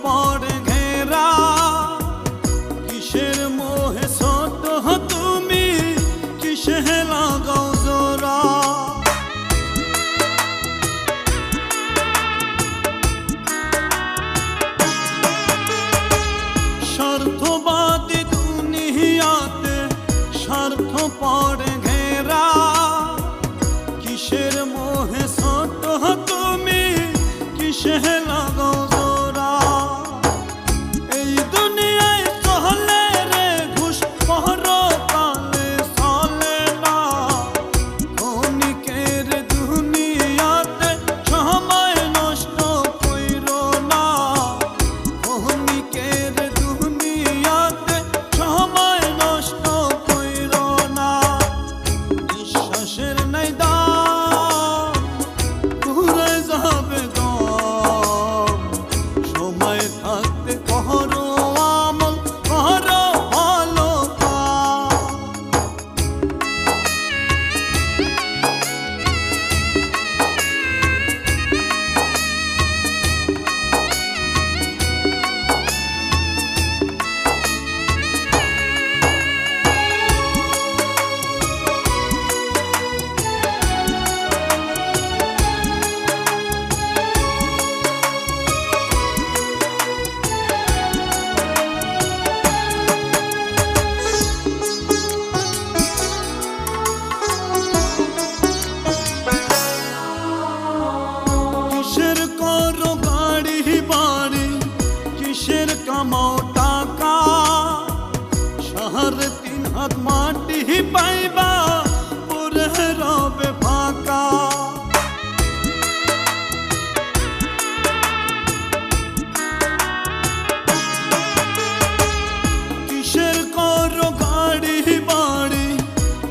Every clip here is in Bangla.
পড়ে ঘেরা কিসের মোহে ছোট তুমি কিসে লাগাও জোড়া স্বার্থবাদী দুনিয়াতে স্বার্থ পড়ে ঘেরা কিসের মোহে ছোট তুমি কিসে লাগাও জোড়া এই দুনিয়ায় চলে রে ঘুষ পরকালে চলে না ক্ষণিকের দুনিয়াতে সময় নষ্ট কইরো না ক্ষণিকের দুনিয়াতে সময় নষ্ট কইরো না বিশ্বাসের নাই দাম পুরে যাবে দম সময় থাকতে করো আমল করো ভালো কাজ কিসের করো গাড়ি বাড়ি কিসের কামাও টাকা 3.5 হাত মাটি পাইবা পুরে রবে ফাঁকা কিসের করো গাড়ি বাড়ি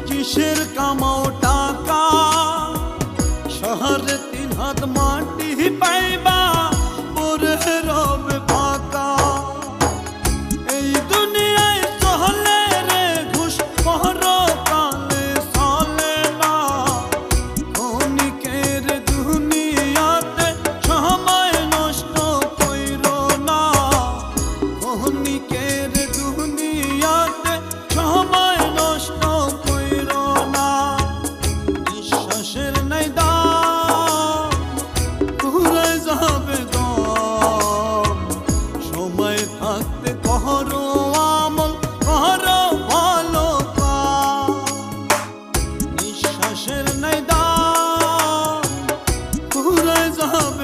কিসের কামাও টাকা 3.5 হাত মাটি পাইবা পুরে রবে ফাঁকা এই দুনিয়ায় চলে রে ঘুষ পরকালে চলে না ক্ষণিকের দুনিয়াতে সময় নষ্ট কইরো না ক্ষণিকের দুনিয়াতে সময় নষ্ট কইরো না বিশ্বাসের নাই দাম পুরে যাবে দম সময় থাকতে করো আমল করো ভালো কাজ নিঃশ্বাসের নাই দাম পুরে যাবে